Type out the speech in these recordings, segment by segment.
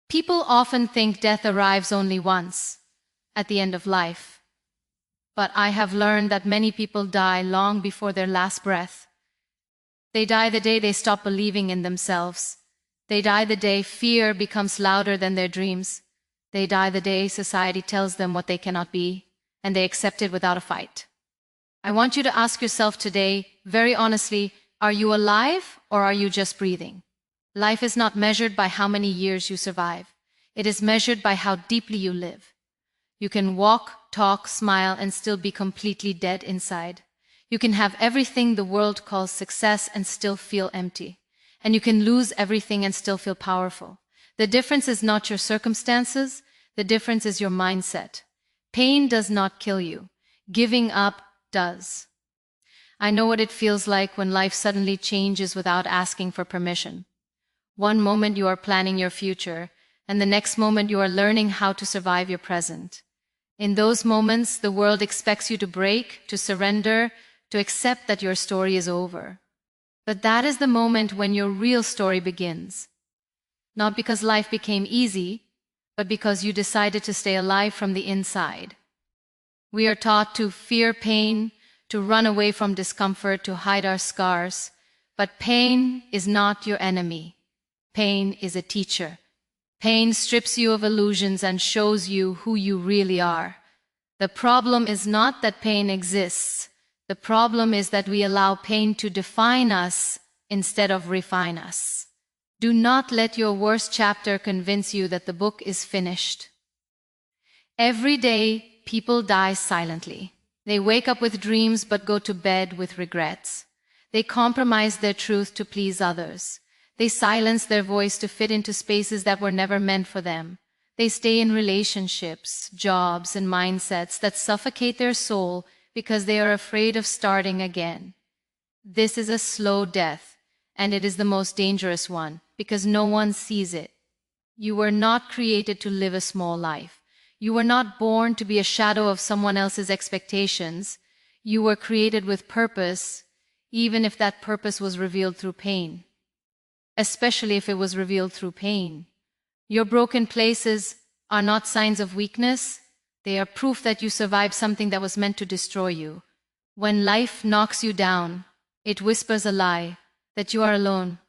People often think death arrives only once, at the end of life. But I have learned that many people die long before their last breath. They die the day they stop believing in themselves. They die the day fear becomes louder than their dreams. They die the day society tells them what they cannot be, and they accept it without a fight. I want you to ask yourself today, very honestly, are you alive or are you just breathing? Life is not measured by how many years you survive. It is measured by how deeply you live. You can walk, talk, smile, and still be completely dead inside. You can have everything the world calls success and still feel empty. And you can lose everything and still feel powerful. The difference is not your circumstances. The difference is your mindset. Pain does not kill you. Giving up does. I know what it feels like when life suddenly changes without asking for permission. One moment you are planning your future, and the next moment you are learning how to survive your present. In those moments, the world expects you to break, to surrender, to accept that your story is over. But that is the moment when your real story begins. Not because life became easy, but because you decided to stay alive from the inside. We are taught to fear pain, to run away from discomfort, to hide our scars. But pain is not your enemy. Pain is a teacher. Pain strips you of illusions and shows you who you really are. The problem is not that pain exists. The problem is that we allow pain to define us instead of refine us. Do not let your worst chapter convince you that the book is finished. Every day, people die silently. They wake up with dreams but go to bed with regrets. They compromise their truth to please others. They silence their voice to fit into spaces that were never meant for them. They stay in relationships, jobs, and mindsets that suffocate their soul because they are afraid of starting again. This is a slow death, and it is the most dangerous one because no one sees it. You were not created to live a small life. You were not born to be a shadow of someone else's expectations. You were created with purpose, even if that purpose was revealed through pain. Especially if it was revealed through pain. Your broken places are not signs of weakness. They are proof that you survived something that was meant to destroy you. When life knocks you down, it whispers a lie, that you are alone,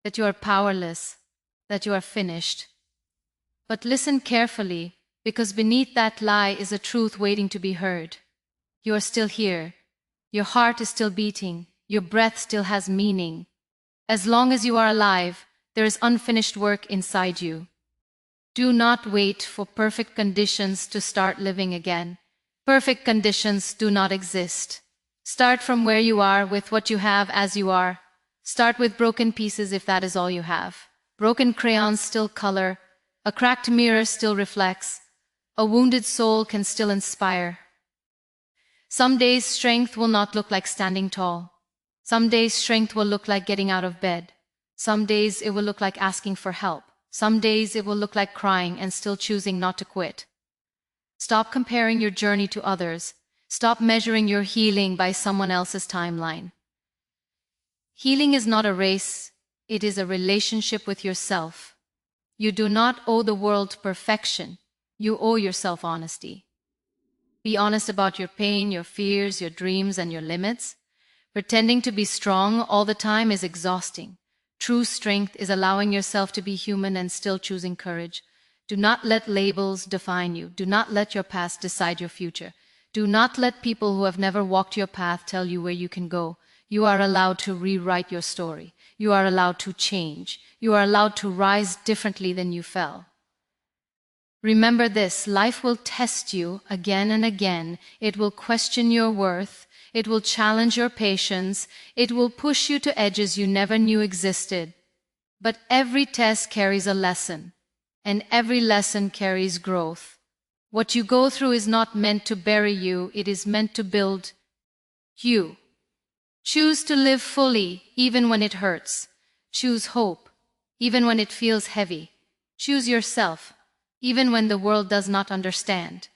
that you are powerless, that you are finished. But listen carefully, because beneath that lie is a truth waiting to be heard. You are still here. Your heart is still beating. Your breath still has meaning. As long as you are alive, there is unfinished work inside you. Do not wait for perfect conditions to start living again. Perfect conditions do not exist. Start from where you are with what you have as you are. Start with broken pieces if that is all you have. Broken crayons still color. A cracked mirror still reflects. A wounded soul can still inspire. Some days strength will not look like standing tall. Some days strength will look like getting out of bed. Some days it will look like asking for help. Some days it will look like crying and still choosing not to quit. Stop comparing your journey to others. Stop measuring your healing by someone else's timeline. Healing is not a race. It is a relationship with yourself. You do not owe the world perfection. You owe yourself honesty. Be honest about your pain, your fears, your dreams, and your limits. Pretending to be strong all the time is exhausting. True strength is allowing yourself to be human and still choosing courage. Do not let labels define you. Do not let your past decide your future. Do not let people who have never walked your path tell you where you can go. You are allowed to rewrite your story. You are allowed to change. You are allowed to rise differently than you fell. Remember this, life will test you again and again. It will question your worth. It will challenge your patience. It will push you to edges you never knew existed. But every test carries a lesson, and every lesson carries growth. What you go through is not meant to bury you, it is meant to build you. Choose to live fully, even when it hurts. Choose hope, even when it feels heavy. Choose yourself, even when the world does not understand.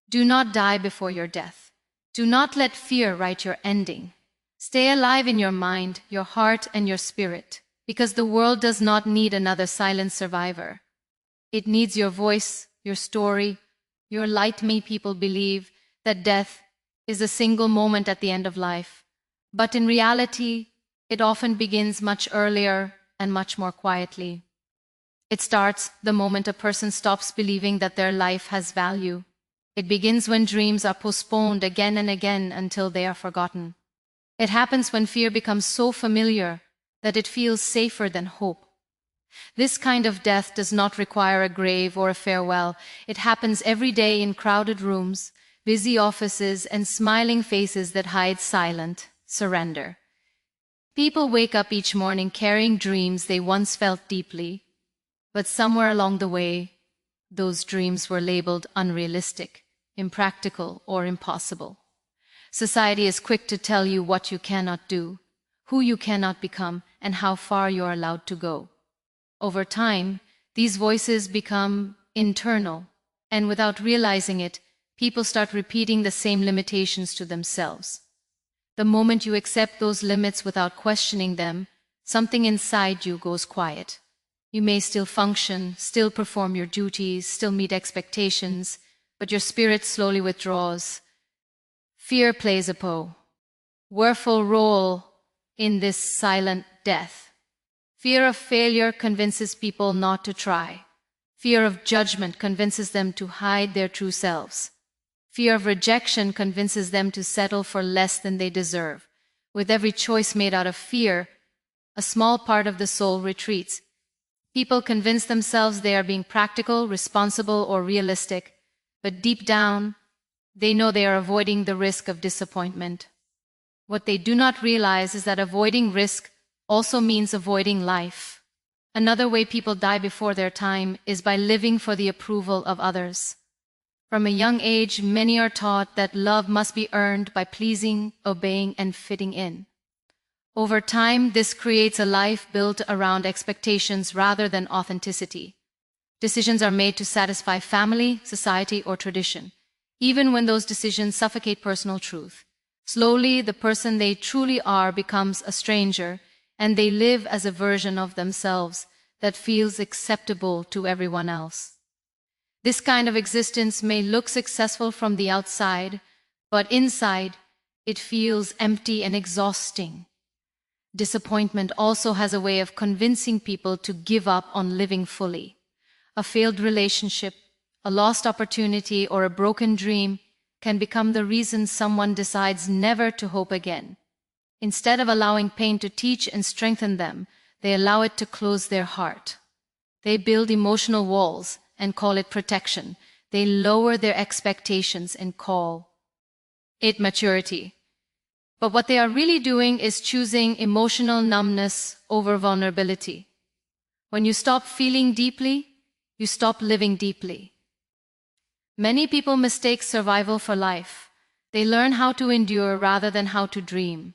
Do not die before your death. Do not let fear write your ending. Stay alive in your mind, your heart, and your spirit, because the world does not need another silent survivor. It needs your voice, your story, your light. Many people believe that death is a single moment at the end of life. But in reality, it often begins much earlier and much more quietly. It starts the moment a person stops believing that their life has value. It begins when dreams are postponed again and again until they are forgotten. It happens when fear becomes so familiar that it feels safer than hope. This kind of death does not require a grave or a farewell. It happens every day in crowded rooms, busy offices, and smiling faces that hide silent surrender. People wake up each morning carrying dreams they once felt deeply, but somewhere along the way, those dreams were labeled unrealistic, impractical, or impossible. Society is quick to tell you what you cannot do, who you cannot become, and how far you are allowed to go. Over time, these voices become internal, and without realizing it, people start repeating the same limitations to themselves. The moment you accept those limits without questioning them, something inside you goes quiet. You may still function, still perform your duties, still meet expectations, but your spirit slowly withdraws. Fear plays a powerful role in this silent death. Fear of failure convinces people not to try. Fear of judgment convinces them to hide their true selves. Fear of rejection convinces them to settle for less than they deserve. With every choice made out of fear, a small part of the soul retreats. People convince themselves they are being practical, responsible, or realistic, but deep down, they know they are avoiding the risk of disappointment. What they do not realize is that avoiding risk also means avoiding life. Another way people die before their time is by living for the approval of others. From a young age, many are taught that love must be earned by pleasing, obeying, and fitting in. Over time, this creates a life built around expectations rather than authenticity. Decisions are made to satisfy family, society, or tradition, even when those decisions suffocate personal truth. Slowly, the person they truly are becomes a stranger, and they live as a version of themselves that feels acceptable to everyone else. This kind of existence may look successful from the outside, but inside, it feels empty and exhausting. Disappointment also has a way of convincing people to give up on living fully. A failed relationship, a lost opportunity, or a broken dream can become the reason someone decides never to hope again. Instead of allowing pain to teach and strengthen them, they allow it to close their heart. They build emotional walls and call it protection. They lower their expectations and call it maturity. But what they are really doing is choosing emotional numbness over vulnerability. When you stop feeling deeply, you stop living deeply. Many people mistake survival for life. They learn how to endure rather than how to dream.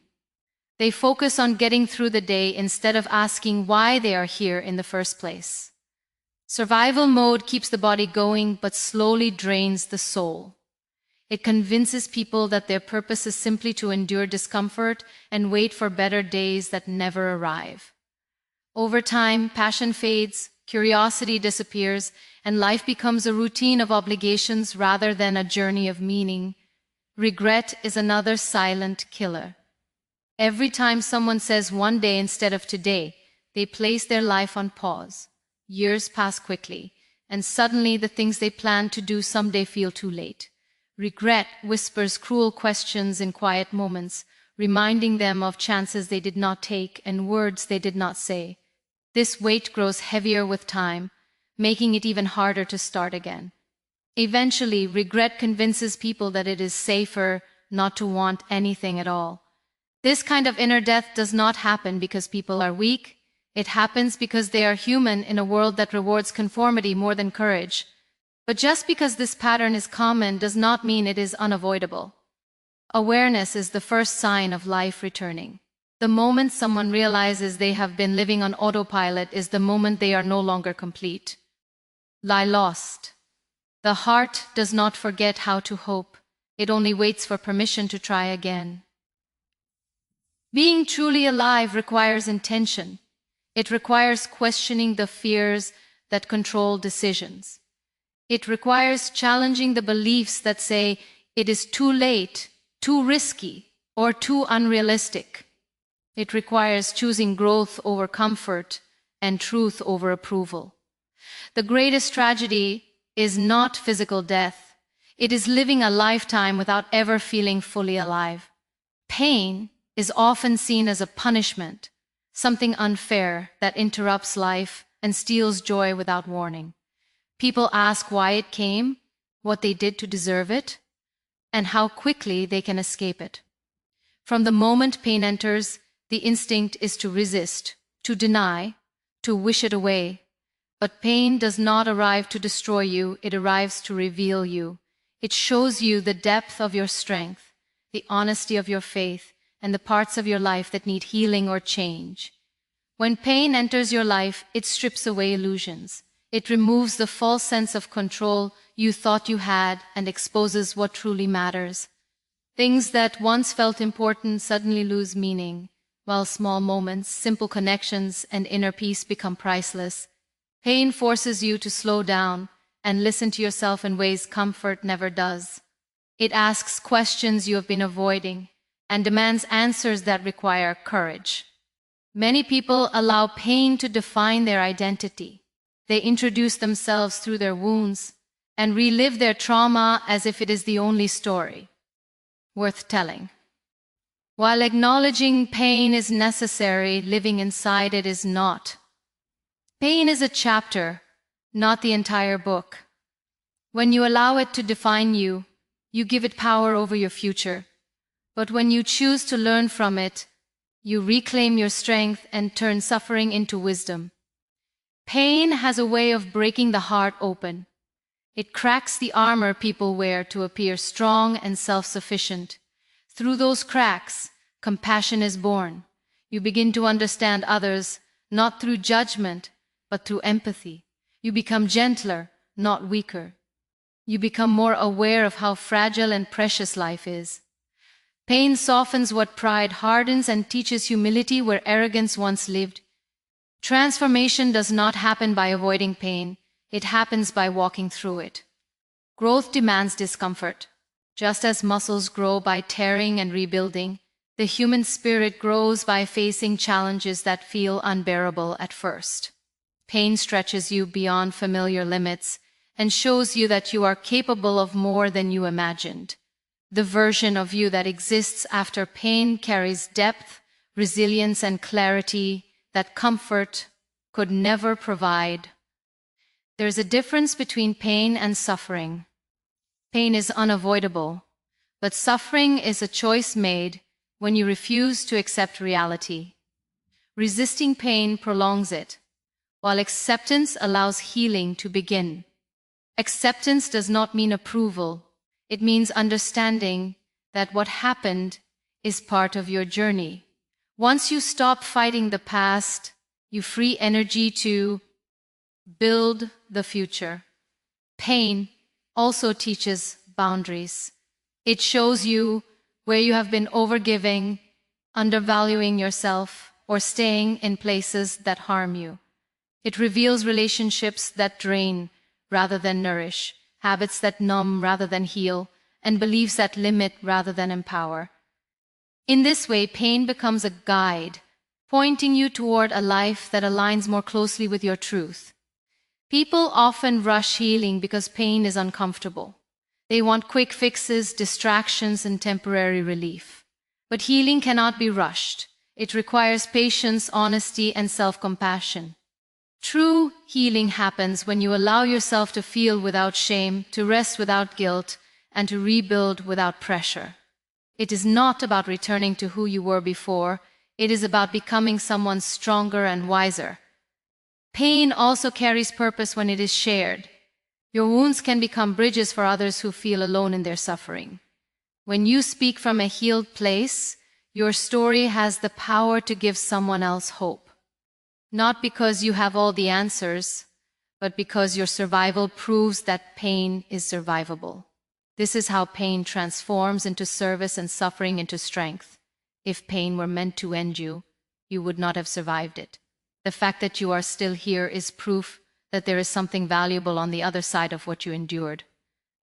They focus on getting through the day instead of asking why they are here in the first place. Survival mode keeps the body going but slowly drains the soul. It convinces people that their purpose is simply to endure discomfort and wait for better days that never arrive. Over time, passion fades, curiosity disappears, and life becomes a routine of obligations rather than a journey of meaning. Regret is another silent killer. Every time someone says one day instead of today, they place their life on pause. Years pass quickly, and suddenly the things they plan to do someday feel too late. Regret whispers cruel questions in quiet moments, reminding them of chances they did not take and words they did not say. This weight grows heavier with time, making it even harder to start again. Eventually, regret convinces people that it is safer not to want anything at all. This kind of inner death does not happen because people are weak. It happens because they are human in a world that rewards conformity more than courage. But just because this pattern is common does not mean it is unavoidable. Awareness is the first sign of life returning. The moment someone realizes they have been living on autopilot is the moment they are no longer complete. Lie lost. The heart does not forget how to hope. It only waits for permission to try again. Being truly alive requires intention. It requires questioning the fears, that control decisions. It requires challenging the beliefs that say it is too late, too risky, or too unrealistic. It requires choosing growth over comfort and truth over approval. The greatest tragedy is not physical death. It is living a lifetime without ever feeling fully alive. Pain is often seen as a punishment, something unfair that interrupts life and steals joy without warning. People ask why it came, what they did to deserve it, and how quickly they can escape it. From the moment pain enters, the instinct is to resist, to deny, to wish it away. But pain does not arrive to destroy you, it arrives to reveal you. It shows you the depth of your strength, the honesty of your faith, and the parts of your life that need healing or change. When pain enters your life, it strips away illusions. It removes the false sense of control you thought you had and exposes what truly matters. Things that once felt important suddenly lose meaning, while small moments, simple connections, and inner peace become priceless. Pain forces you to slow down and listen to yourself in ways comfort never does. It asks questions you have been avoiding and demands answers that require courage. Many people allow pain to define their identity. They introduce themselves through their wounds and relive their trauma as if it is the only story worth telling. While acknowledging pain is necessary, living inside it is not. Pain is a chapter, not the entire book. When you allow it to define you, you give it power over your future. But when you choose to learn from it, you reclaim your strength and turn suffering into wisdom. Pain has a way of breaking the heart open. It cracks the armor people wear to appear strong and self-sufficient. Through those cracks, compassion is born. You begin to understand others, not through judgment, but through empathy. You become gentler, not weaker. You become more aware of how fragile and precious life is. Pain softens what pride hardens and teaches humility where arrogance once lived. Transformation does not happen by avoiding pain. It happens by walking through it. Growth demands discomfort. Just as muscles grow by tearing and rebuilding, the human spirit grows by facing challenges that feel unbearable at first. Pain stretches you beyond familiar limits and shows you that you are capable of more than you imagined. The version of you that exists after pain carries depth, resilience, and clarity that comfort could never provide. There's a difference between pain and suffering. Pain is unavoidable, but suffering is a choice made when you refuse to accept reality. Resisting pain prolongs it, while acceptance allows healing to begin. Acceptance does not mean approval. It means understanding that what happened is part of your journey. Once you stop fighting the past, you free energy to build the future. Pain also teaches boundaries. It shows you where you have been overgiving, undervaluing yourself, or staying in places that harm you. It reveals relationships that drain rather than nourish, habits that numb rather than heal, and beliefs that limit rather than empower. In this way, pain becomes a guide, pointing you toward a life that aligns more closely with your truth. People often rush healing because pain is uncomfortable. They want quick fixes, distractions, and temporary relief. But healing cannot be rushed. It requires patience, honesty, and self-compassion. True healing happens when you allow yourself to feel without shame, to rest without guilt, and to rebuild without pressure. It is not about returning to who you were before. It is about becoming someone stronger and wiser. Pain also carries purpose when it is shared. Your wounds can become bridges for others who feel alone in their suffering. When you speak from a healed place, your story has the power to give someone else hope. Not because you have all the answers, but because your survival proves that pain is survivable. This is how pain transforms into service and suffering into strength. If pain were meant to end you, you would not have survived it. The fact that you are still here is proof that there is something valuable on the other side of what you endured.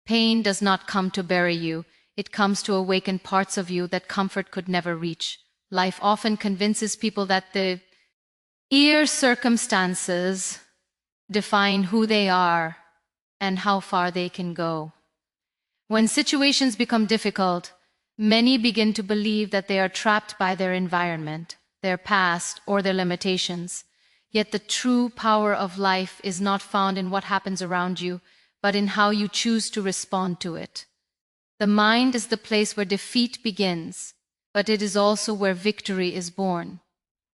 Pain does not come to bury you, it comes to awaken parts of you that comfort could never reach. Life often convinces people that the circumstances define who they are and how far they can go. When situations become difficult, many begin to believe that they are trapped by their environment, their past, or their limitations. Yet the true power of life is not found in what happens around you, but in how you choose to respond to it. The mind is the place where defeat begins, but it is also where victory is born.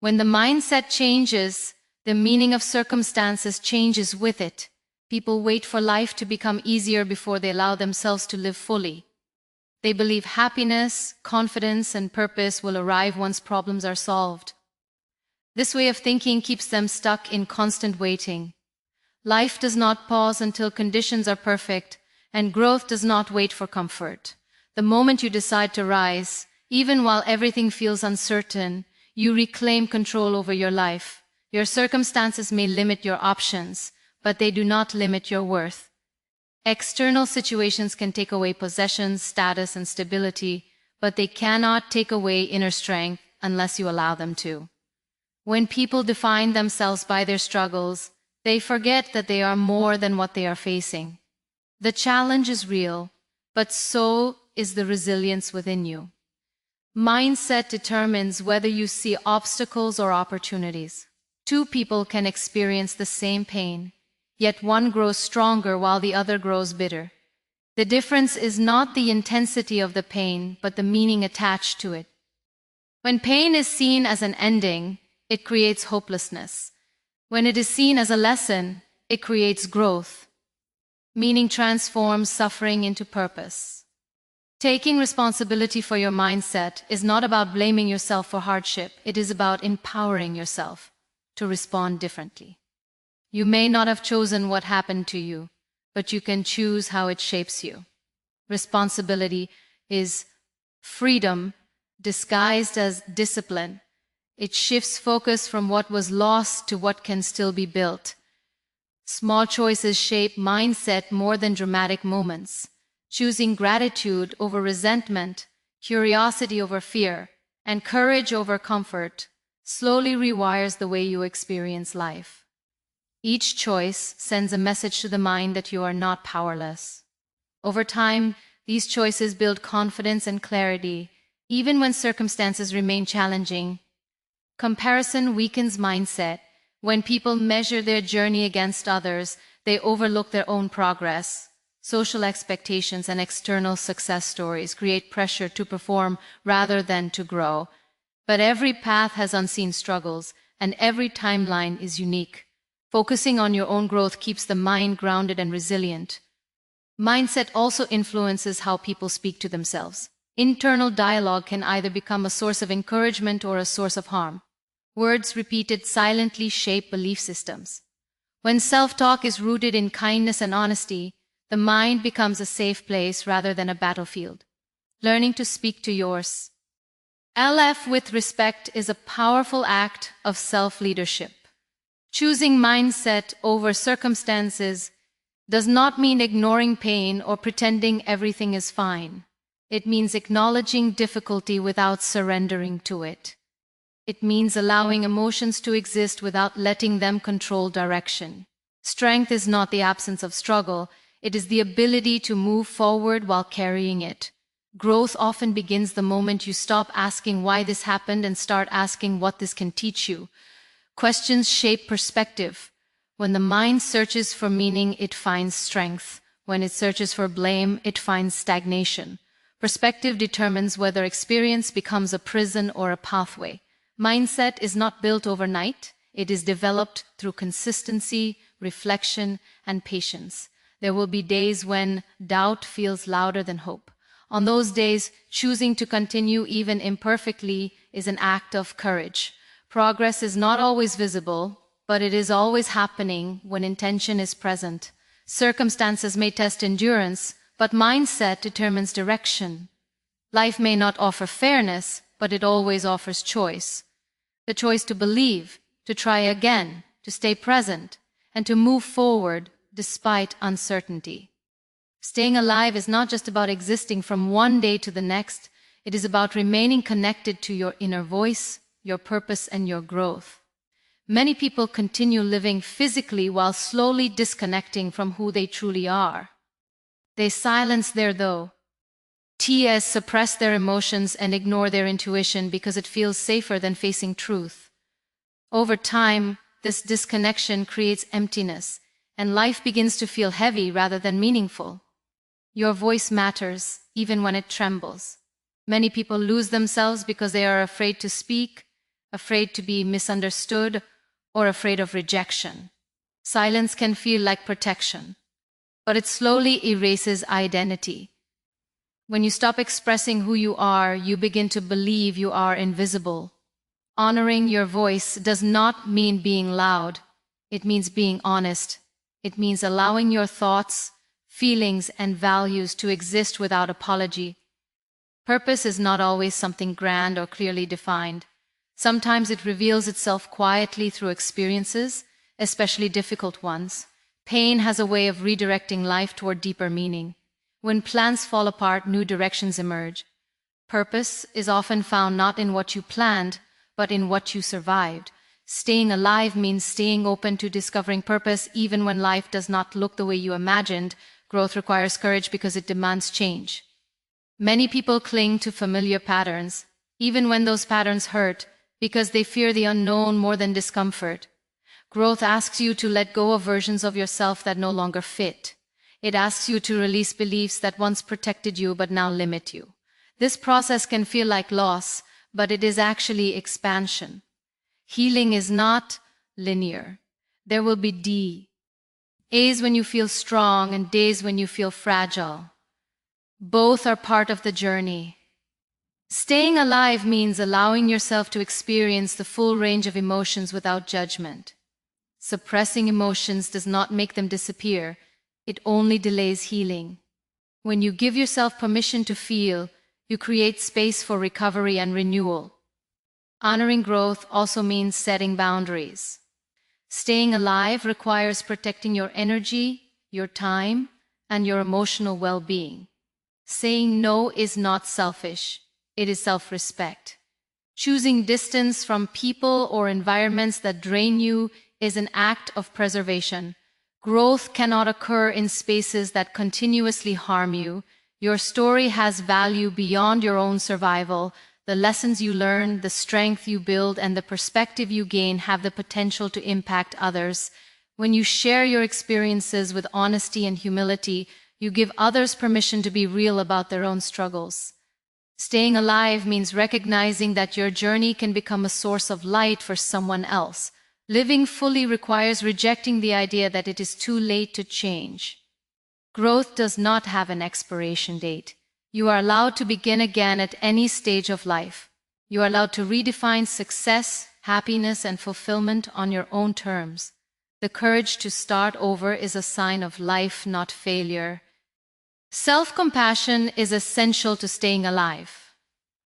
When the mindset changes, the meaning of circumstances changes with it. People wait for life to become easier before they allow themselves to live fully. They believe happiness, confidence, and purpose will arrive once problems are solved. This way of thinking keeps them stuck in constant waiting. Life does not pause until conditions are perfect, and growth does not wait for comfort. The moment you decide to rise, even while everything feels uncertain, you reclaim control over your life. Your circumstances may limit your options, but they do not limit your worth. External situations can take away possessions, status, and stability, but they cannot take away inner strength unless you allow them to. When people define themselves by their struggles, they forget that they are more than what they are facing. The challenge is real, but so is the resilience within you. Mindset determines whether you see obstacles or opportunities. Two people can experience the same pain, yet one grows stronger while the other grows bitter. The difference is not the intensity of the pain, but the meaning attached to it. When pain is seen as an ending, it creates hopelessness. When it is seen as a lesson, it creates growth. Meaning transforms suffering into purpose. Taking responsibility for your mindset is not about blaming yourself for hardship, it is about empowering yourself to respond differently. You may not have chosen what happened to you, but you can choose how it shapes you. Responsibility is freedom disguised as discipline. It shifts focus from what was lost to what can still be built. Small choices shape mindset more than dramatic moments. Choosing gratitude over resentment, curiosity over fear, and courage over comfort slowly rewires the way you experience life. Each choice sends a message to the mind that you are not powerless. Over time, these choices build confidence and clarity, even when circumstances remain challenging. Comparison weakens mindset. When people measure their journey against others, they overlook their own progress. Social expectations and external success stories create pressure to perform rather than to grow. But every path has unseen struggles, and every timeline is unique. Focusing on your own growth keeps the mind grounded and resilient. Mindset also influences how people speak to themselves. Internal dialogue can either become a source of encouragement or a source of harm. Words repeated silently shape belief systems. When self-talk is rooted in kindness and honesty, the mind becomes a safe place rather than a battlefield. Learning to speak to yours. LF with respect is a powerful act of self-leadership. Choosing mindset over circumstances does not mean ignoring pain or pretending everything is fine. It means acknowledging difficulty without surrendering to it. It means allowing emotions to exist without letting them control direction. Strength is not the absence of struggle, it is the ability to move forward while carrying it. Growth often begins the moment you stop asking why this happened and start asking what this can teach you. Questions shape perspective. When the mind searches for meaning, it finds strength. When it searches for blame, it finds stagnation. Perspective determines whether experience becomes a prison or a pathway. Mindset is not built overnight. It is developed through consistency, reflection, and patience. There will be days when doubt feels louder than hope. On those days, choosing to continue even imperfectly is an act of courage. Progress is not always visible, but it is always happening when intention is present. Circumstances may test endurance, but mindset determines direction. Life may not offer fairness, but it always offers choice. The choice to believe, to try again, to stay present, and to move forward despite uncertainty. Staying alive is not just about existing from one day to the next, it is about remaining connected to your inner voice, your purpose, and your growth. Many people continue living physically while slowly disconnecting from who they truly are. They silence their TS, suppress their emotions, and ignore their intuition because it feels safer than facing truth. Over time, this disconnection creates emptiness, and life begins to feel heavy rather than meaningful. Your voice matters, even when it trembles. Many people lose themselves because they are afraid to speak, afraid to be misunderstood, or afraid of rejection. Silence can feel like protection, but it slowly erases identity. When you stop expressing who you are, you begin to believe you are invisible. Honoring your voice does not mean being loud. It means being honest. It means allowing your thoughts, feelings, and values to exist without apology. Purpose is not always something grand or clearly defined. Sometimes it reveals itself quietly through experiences, especially difficult ones. Pain has a way of redirecting life toward deeper meaning. When plans fall apart, new directions emerge. Purpose is often found not in what you planned, but in what you survived. Staying alive means staying open to discovering purpose even when life does not look the way you imagined. Growth requires courage because it demands change. Many people cling to familiar patterns, even when those patterns hurt, because they fear the unknown more than discomfort. Growth asks you to let go of versions of yourself that no longer fit. It asks you to release beliefs that once protected you but now limit you. This process can feel like loss, but it is actually expansion. Healing is not linear. There will be days when you feel strong and days when you feel fragile. Both are part of the journey. Staying alive means allowing yourself to experience the full range of emotions without judgment. Suppressing emotions does not make them disappear. It only delays healing. When you give yourself permission to feel, you create space for recovery and renewal. Honoring growth also means setting boundaries. Staying alive requires protecting your energy, your time, and your emotional well-being. Saying no is not selfish. It is self-respect. Choosing distance from people or environments that drain you is an act of preservation. Growth cannot occur in spaces that continuously harm you. Your story has value beyond your own survival. The lessons you learn, the strength you build, and the perspective you gain have the potential to impact others. When you share your experiences with honesty and humility, you give others permission to be real about their own struggles. Staying alive means recognizing that your journey can become a source of light for someone else. Living fully requires rejecting the idea that it is too late to change. Growth does not have an expiration date. You are allowed to begin again at any stage of life. You are allowed to redefine success, happiness, and fulfillment on your own terms. The courage to start over is a sign of life, not failure. Self-compassion is essential to staying alive.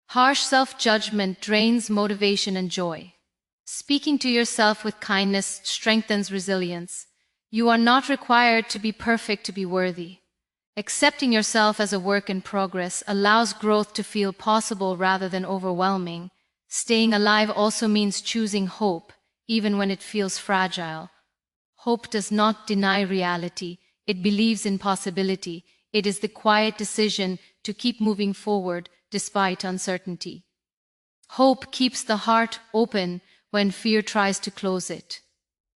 Harsh self-judgment drains motivation and joy. Speaking to yourself with kindness strengthens resilience. You are not required to be perfect to be worthy. Accepting yourself as a work in progress allows growth to feel possible rather than overwhelming. Staying alive also means choosing hope, even when it feels fragile. Hope does not deny reality. It believes in possibility. It is the quiet decision to keep moving forward despite uncertainty. Hope keeps the heart open when fear tries to close it.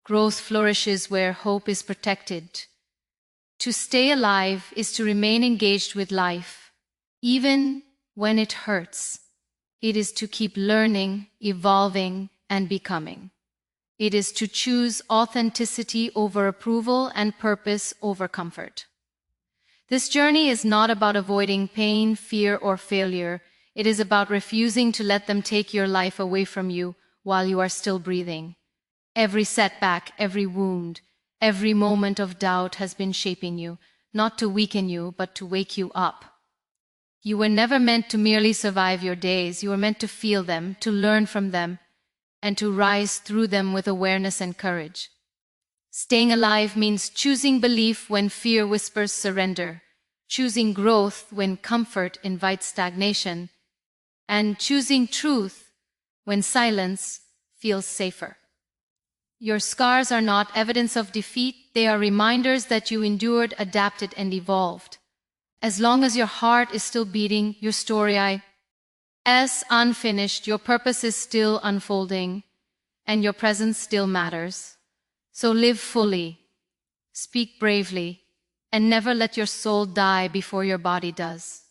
Growth flourishes where hope is protected. To stay alive is to remain engaged with life, even when it hurts. It is to keep learning, evolving, and becoming. It is to choose authenticity over approval and purpose over comfort. This journey is not about avoiding pain, fear, or failure. It is about refusing to let them take your life away from you while you are still breathing. Every setback, every wound, every moment of doubt has been shaping you, not to weaken you, but to wake you up. You were never meant to merely survive your days. You were meant to feel them, to learn from them, and to rise through them with awareness and courage. Staying alive means choosing belief when fear whispers surrender, choosing growth when comfort invites stagnation, and choosing truth when silence feels safer. Your scars are not evidence of defeat, they are reminders that you endured, adapted, and evolved. As long as your heart is still beating, your story is unfinished, your purpose is still unfolding, and your presence still matters. So live fully, speak bravely, and never let your soul die before your body does.